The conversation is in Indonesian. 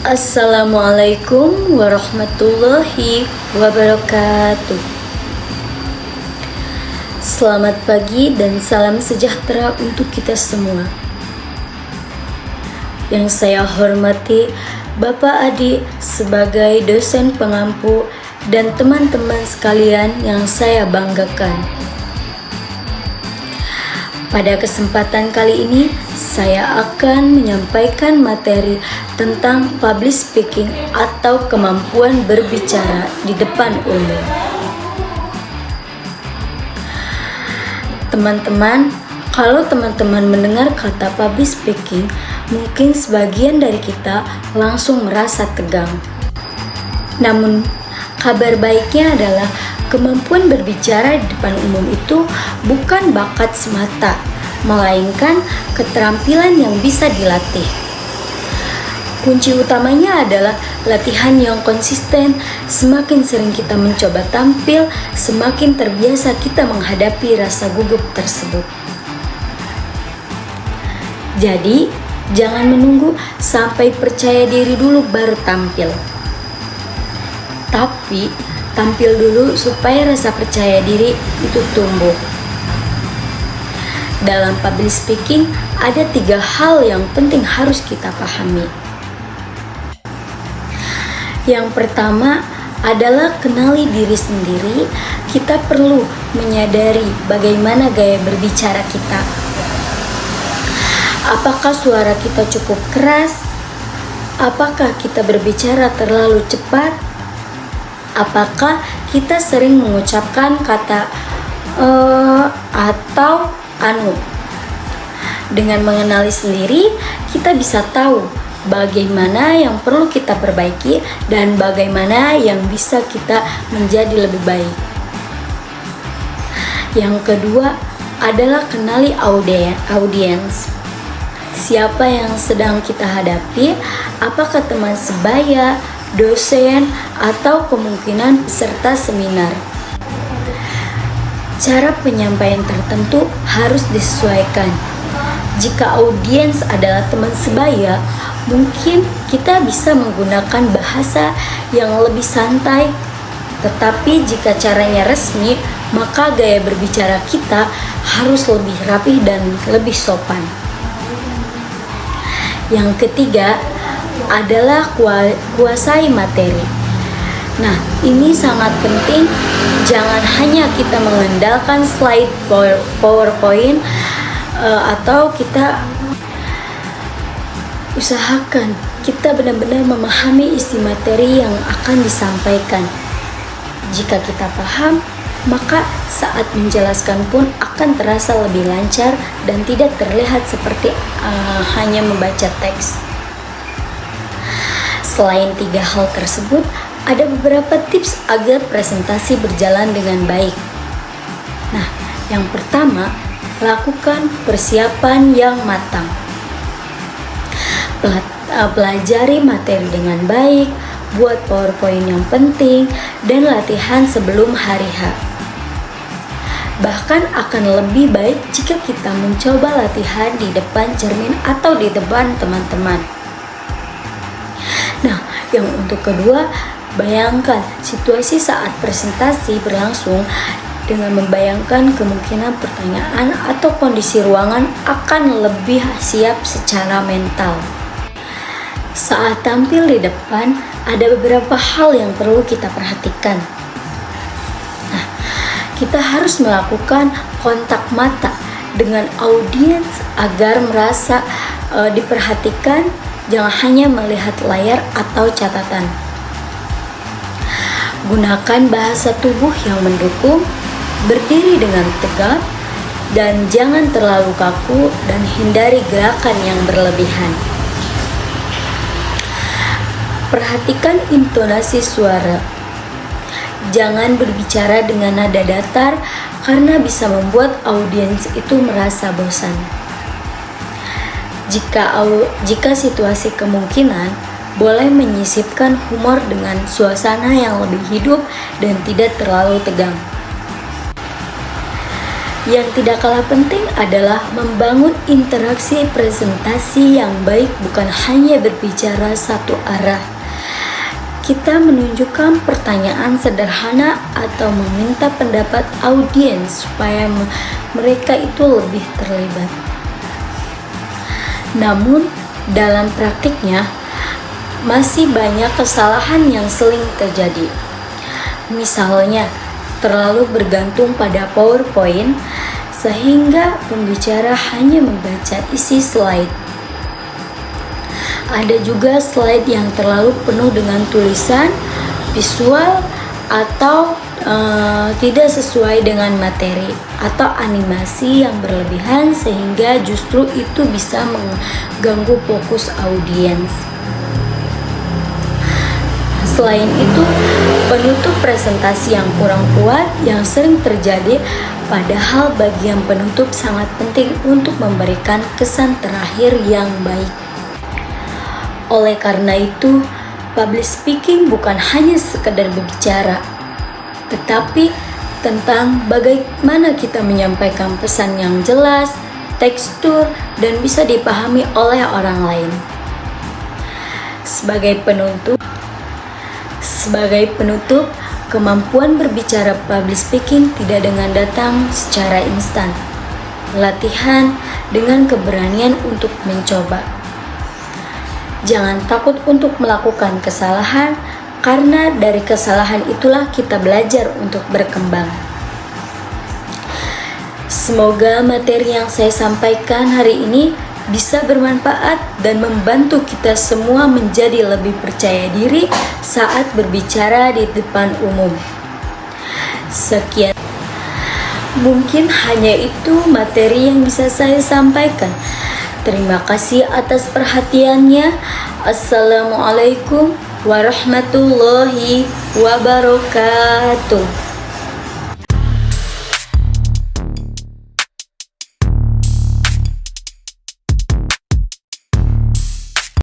Assalamualaikum warahmatullahi wabarakatuh. Selamat pagi dan salam sejahtera untuk kita semua. Yang saya hormati Bapak Adi sebagai dosen pengampu dan teman-teman sekalian yang saya banggakan. Pada kesempatan kali ini, saya akan menyampaikan materi tentang public speaking atau kemampuan berbicara di depan umum. Teman-teman, kalau teman-teman mendengar kata public speaking, mungkin sebagian dari kita langsung merasa tegang. Namun, kabar baiknya adalah kemampuan berbicara di depan umum itu bukan bakat semata, melainkan keterampilan yang bisa dilatih. Kunci utamanya adalah latihan yang konsisten. Semakin sering kita mencoba tampil, semakin terbiasa kita menghadapi rasa gugup tersebut. Jadi, jangan menunggu sampai percaya diri dulu baru tampil. Tapi, tampil dulu supaya rasa percaya diri itu tumbuh. Dalam public speaking, ada 3 hal yang penting harus kita pahami. Yang pertama adalah kenali diri sendiri. Kita perlu menyadari bagaimana gaya berbicara kita. Apakah suara kita cukup keras? Apakah kita berbicara terlalu cepat? Apakah kita sering mengucapkan kata atau anu? Dengan mengenali sendiri, kita bisa tahu bagaimana yang perlu kita perbaiki dan bagaimana yang bisa kita menjadi lebih baik. Yang kedua adalah kenali audiens. Siapa yang sedang kita hadapi? Apakah teman sebaya, dosen, atau kemungkinan peserta seminar? Cara penyampaian tertentu harus disesuaikan. Jika audiens adalah teman sebaya, mungkin kita bisa menggunakan bahasa yang lebih santai. Tetapi jika caranya resmi, maka gaya berbicara kita harus lebih rapih dan lebih sopan. Yang ketiga adalah kuasai materi. Nah, ini sangat penting. Jangan hanya kita mengandalkan slide PowerPoint atau kita usahakan kita benar-benar memahami isi materi yang akan disampaikan. Jika kita paham, maka saat menjelaskan pun akan terasa lebih lancar dan tidak terlihat seperti hanya membaca teks. Selain 3 hal tersebut, ada beberapa tips agar presentasi berjalan dengan baik. Nah, yang pertama, lakukan persiapan yang matang. Pelajari materi dengan baik, buat PowerPoint yang penting, dan latihan sebelum hari H. Bahkan akan lebih baik jika kita mencoba latihan di depan cermin atau di depan teman-teman. Nah, yang untuk kedua, bayangkan situasi saat presentasi berlangsung dengan membayangkan kemungkinan pertanyaan atau kondisi ruangan akan lebih siap secara mental. Saat tampil di depan, ada beberapa hal yang perlu kita perhatikan. Nah, kita harus melakukan kontak mata dengan audiens agar merasa diperhatikan, jangan hanya melihat layar atau catatan. Gunakan bahasa tubuh yang mendukung, berdiri dengan tegap, dan jangan terlalu kaku dan hindari gerakan yang berlebihan. Perhatikan intonasi suara. Jangan berbicara dengan nada datar karena bisa membuat audiens itu merasa bosan. Jika situasi kemungkinan, boleh menyisipkan humor dengan suasana yang lebih hidup dan tidak terlalu tegang. Yang tidak kalah penting adalah membangun interaksi presentasi yang baik, bukan hanya berbicara satu arah. Kita menunjukkan pertanyaan sederhana atau meminta pendapat audiens supaya mereka itu lebih terlibat. Namun, dalam praktiknya masih banyak kesalahan yang sering terjadi. Misalnya, terlalu bergantung pada PowerPoint sehingga pembicara hanya membaca isi slide. Ada juga slide yang terlalu penuh dengan tulisan, visual, atau tidak sesuai dengan materi, atau animasi yang berlebihan sehingga justru itu bisa mengganggu fokus audiens. Selain itu, penutup presentasi yang kurang kuat yang sering terjadi, padahal bagian penutup sangat penting untuk memberikan kesan terakhir yang baik. Oleh karena itu, public speaking bukan hanya sekedar berbicara, tetapi tentang bagaimana kita menyampaikan pesan yang jelas, tekstur, dan bisa dipahami oleh orang lain. Sebagai penutup, kemampuan berbicara public speaking tidak dengan datang secara instan. Latihan dengan keberanian untuk mencoba. Jangan takut untuk melakukan kesalahan, karena dari kesalahan itulah kita belajar untuk berkembang. Semoga materi yang saya sampaikan hari ini bisa bermanfaat dan membantu kita semua menjadi lebih percaya diri saat berbicara di depan umum. Sekian. Mungkin hanya itu materi yang bisa saya sampaikan. Terima kasih atas perhatiannya. Assalamualaikum warahmatullahi wabarakatuh.